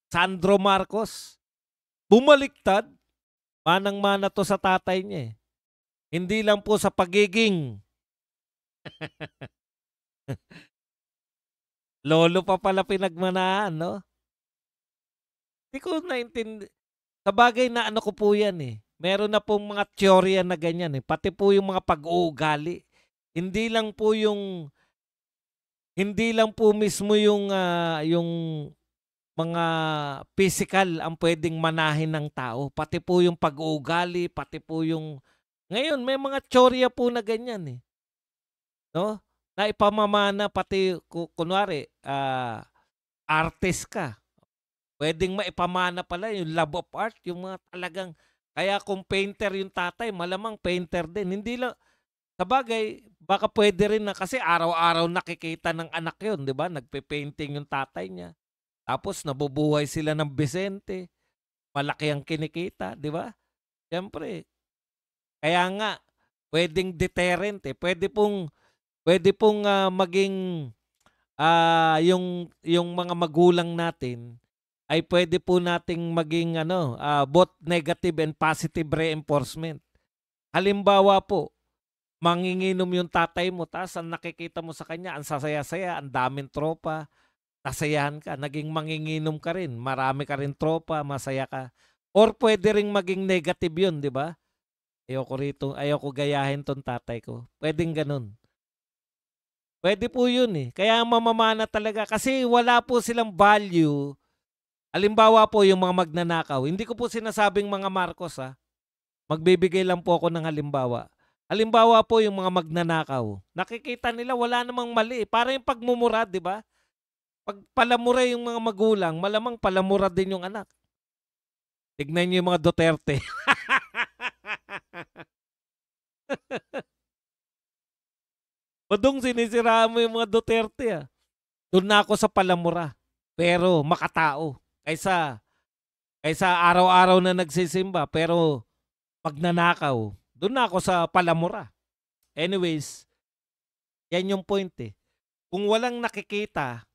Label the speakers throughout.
Speaker 1: Sandro Marcos. Bumaliktad. Manang-mana to sa tatay niya eh. Hindi lang po sa pagiging lolo pa pala pinagmanahan, no? Hindi ko naintindi. Sabagay na ano ko po yan eh. Meron na pong mga teorya na ganyan eh. Pati po yung mga pag-uugali. Hindi lang po yung hindi lang po mismo yung mga physical ang pwedeng manahin ng tao. Pati po yung pag-uugali, pati po yung ngayon may mga teorya po na ganyan eh. No? Na ipamamana pati kunwari artist ka. Pwedeng maipamana pala yung love of art, yung mga talagang kaya kung painter yung tatay, malamang painter din. Hindi lang sabagay, baka pwede rin na kasi araw-araw nakikita ng anak yun, di ba? Nagpe-painting yung tatay niya. Tapos nabubuhay sila ng Vicente. Malaki ang kinikita, di ba? Siyempre, kaya nga, pwedeng deterrent eh. Pwede pong maging yung mga magulang natin ay pwede po nating maging both negative and positive reinforcement. Halimbawa po, manginginom yung tatay mo, tapos ang nakikita mo sa kanya, ang sasaya-saya, ang daming tropa, nasayahan ka, naging manginginom ka rin, marami ka rin tropa, masaya ka. Or pwede ring maging negative yun, di ba? Ayoko gayahin tong tatay ko. Pwedeng ganun. Pwede po yun eh. Kaya mamamana talaga kasi wala po silang value. Halimbawa po yung mga magnanakaw. Hindi ko po sinasabing mga Marcos ha. Magbibigay lang po ako ng halimbawa. Halimbawa po yung mga magnanakaw. Nakikita nila wala namang mali. Para yung pagmumura, di ba? Pag palamura yung mga magulang, malamang palamura din yung anak. Tignan niyo yung mga Duterte. Badong sinisiraan mo yung mga Duterte ah. Doon na ako sa palamura. Pero makatao. Kaysa araw-araw na nagsisimba pero magnanakaw. Doon na ako sa palamura. Anyways, yan yung point eh. Kung walang nakikita,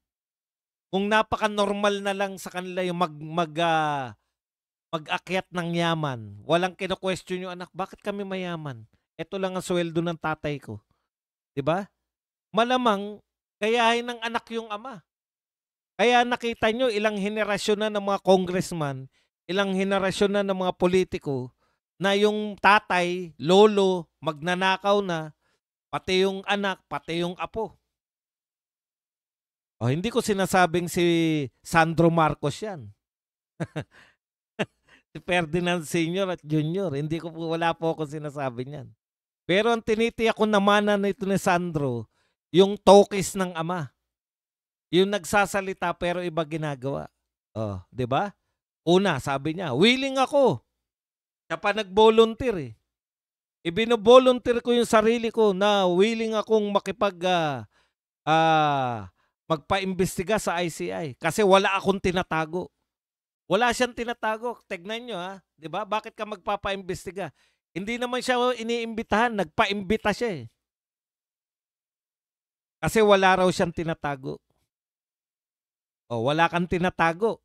Speaker 1: kung napaka-normal na lang sa kanila yung mag-akyat ng yaman, walang kino-question yung anak, bakit kami mayaman? Ito lang ang sweldo ng tatay ko. 'Di ba? Malamang gayahin ng anak yung ama. Kaya nakita nyo ilang henerasyon na ng mga congressman, ilang henerasyon na ng mga politiko na yung tatay, lolo, magnanakaw na, pati yung anak, pati yung apo. O, hindi ko sinasabing si Sandro Marcos yan. Si Ferdinand Sr. at Jr. Wala po akong sinasabi niyan. Pero ang tinitiyak ko naman na nito ni Sandro, yung tokis ng ama. Yung nagsasalita pero iba ginagawa. Oh, 'di ba? Una, sabi niya, willing ako. Siya pa nag-volunteer eh. Ibino-volunteer ko yung sarili ko na willing akong magpa-imbestiga sa ICI kasi wala akong tinatago. Wala siyang tinatago. Tignan nyo ha. 'Di ba? Bakit ka magpapa-imbestiga? Hindi naman siya iniimbitahan. Nagpa-imbita siya eh. Kasi wala raw siyang tinatago. O, wala kang tinatago.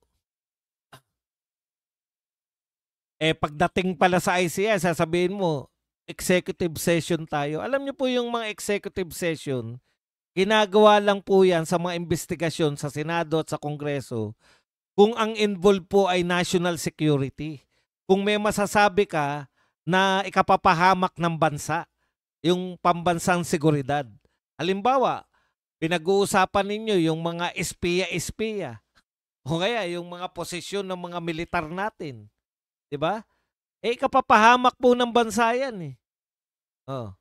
Speaker 1: Eh, pagdating pala sa ICI, sasabihin mo, executive session tayo. Alam niyo po yung mga executive session, ginagawa lang po yan sa mga investigasyon sa Senado at sa Kongreso kung ang involved po ay national security. Kung may masasabi ka na ikapapahamak ng bansa, yung pambansang seguridad. Halimbawa, pinag-uusapan ninyo yung mga espiya-espiya o kaya yung mga posisyon ng mga militar natin. 'Di ba? Eh, ikapapahamak po ng bansa yan eh. Oh.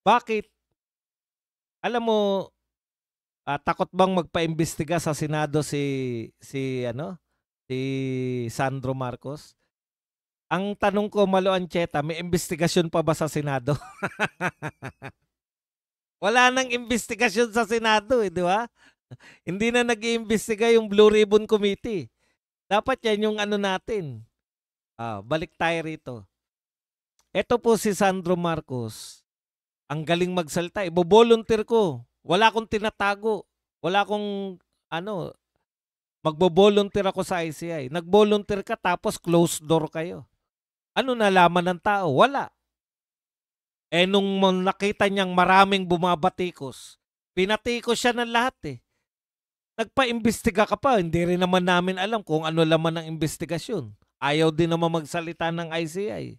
Speaker 1: Bakit? Alam mo, takot bang magpaimbestiga sa Senado si Sandro Marcos? Ang tanong ko, Malo Ancheta, may investigasyon pa ba sa Senado? Wala nang investigasyon sa Senado eh, di ba? Hindi na nag-iimbestiga yung Blue Ribbon Committee. Dapat yan yung ano natin. Balik tayo rito. Ito po si Sandro Marcos. Ang galing magsalita. Ibo-volunteer ko. Wala akong tinatago. Wala akong ano. Magbo-volunteer ako sa ICI. Nag-volunteer ka tapos closed door kayo. Ano nalaman ng tao? Wala. Eh nung nakita niyang maraming bumabatikos, pinatikos siya ng lahat eh. Nagpa-imbestiga ka pa, hindi rin naman namin alam kung ano laman ng investigasyon. Ayaw din naman magsalita ng ICI.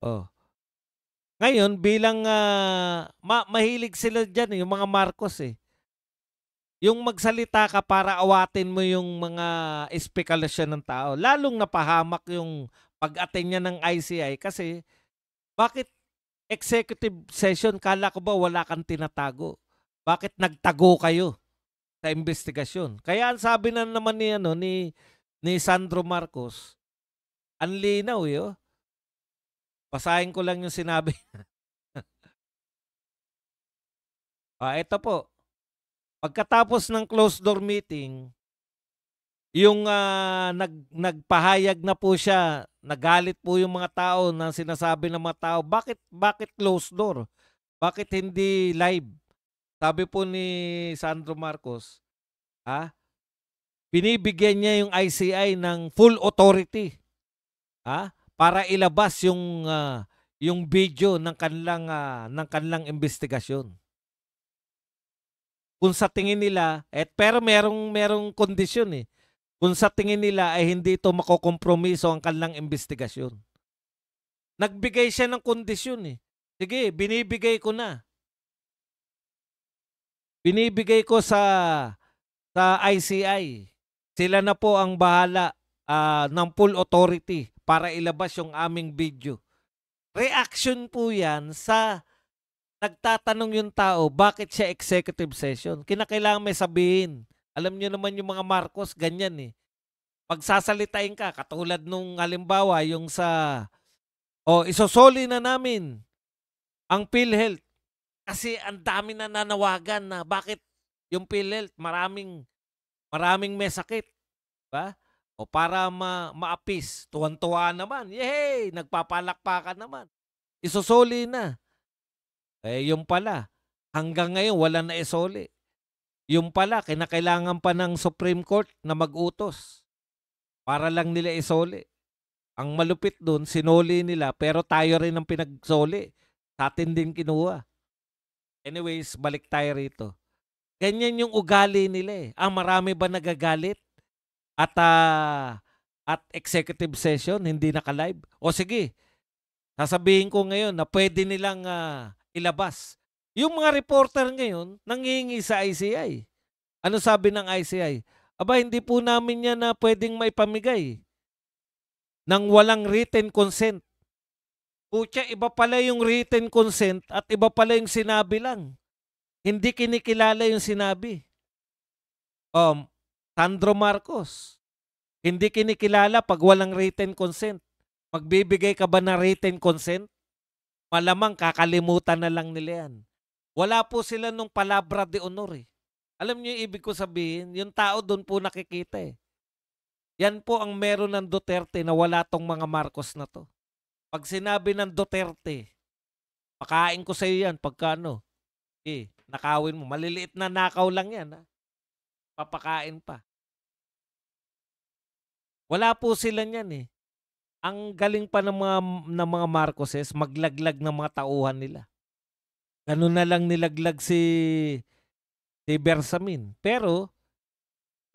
Speaker 1: Oh. Ngayon, bilang mahilig sila dyan, yung mga Marcos eh. Yung magsalita ka para awatin mo yung mga espekulasyon ng tao. Lalong napahamak yung pag-attend niya ng ICI kasi bakit executive session? Kala ko ba wala kang tinatago? Bakit nagtago kayo sa investigasyon? Kaya ang sabi na naman ni Sandro Marcos, ang linaw yo. Basahin ko lang yung sinabi. Ito po. Pagkatapos ng closed door meeting, yung nagpahayag na po siya, nagalit po yung mga tao na sinasabi ng mga tao, bakit closed door? Bakit hindi live? Sabi po ni Sandro Marcos, binibigyan niya yung ICI ng full authority para ilabas yung video ng kanilang investigasyon. Kung sa tingin nila, pero merong kondisyon eh. Kung sa tingin nila ay hindi ito makokompromiso ang kanilang investigasyon. Nagbigay siya ng kondisyon eh. Sige, binibigay ko na. Binibigay ko sa ICI. Sila na po ang bahala ng full authority para ilabas yung aming video. Reaction po yan sa nagtatanong yung tao, bakit siya executive session? Kinakailangan may sabihin. Alam niyo naman yung mga Marcos, ganyan eh. Pagsasalitain ka, katulad nung halimbawa, yung isosoli na namin ang PhilHealth. Kasi ang dami na nanawagan na bakit yung PhilHealth, maraming may sakit. Diba? O para maapis, tuwan-tuwa naman. Yay! Nagpapalakpakan naman. Isosoli na. Yung pala, hanggang ngayon wala na isoli. Yung pala, kinakailangan pa ng Supreme Court na mag-utos para lang nila isoli. Ang malupit dun, sinoli nila, pero tayo rin ang pinagsoli. Sa atin din kinuha. Anyways, balik tayo rito. Ganyan yung ugali nila eh. Marami ba nagagalit? At executive session, hindi naka-live? O sige, sasabihin ko ngayon na pwede nilang ilabas. Yung mga reporter ngayon, nanghihingi sa ICI. Ano sabi ng ICI? Aba, hindi po namin yan na pwedeng maipamigay nang walang written consent. Pucha, iba pala yung written consent at iba pala yung sinabi lang. Hindi kinikilala yung sinabi. Sandro Marcos, hindi kinikilala pag walang written consent. Magbibigay ka ba ng written consent? Malamang kakalimutan na lang nila yan. Wala po sila nung palabra de honor eh. Alam niyo yung ibig ko sabihin? Yung tao doon po nakikita eh. Yan po ang meron ng Duterte na wala tong mga Marcos na to. Pag sinabi ng Duterte, pakain ko sa iyo yan pagka nakawin mo. Maliliit na nakaw lang yan. Papakain pa. Wala po sila niyan eh. Ang galing pa ng mga Marcoses, maglaglag ng mga tauhan nila. Ganun na lang nilaglag si Bersamin. Pero,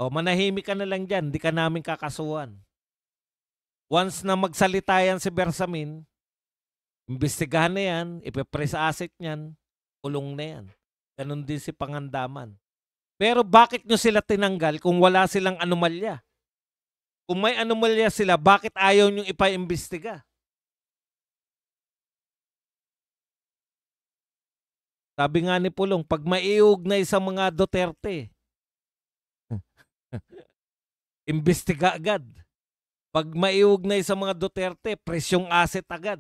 Speaker 1: manahimik ka na lang dyan, di ka namin kakasuhan. Once na magsalita yan si Bersamin, imbestigahan na yan, ipipress asset niyan, kulong na yan. Ganun din si Pangandaman. Pero bakit nyo sila tinanggal kung wala silang anomalya? Kung may anomalya sila, bakit ayaw nyo ipa-imbestiga? Sabi nga ni Pulong, pag maiugnay sa mga Duterte, imbestiga agad. Pag maiugnay sa mga Duterte, presyong asset agad.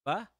Speaker 1: Ba?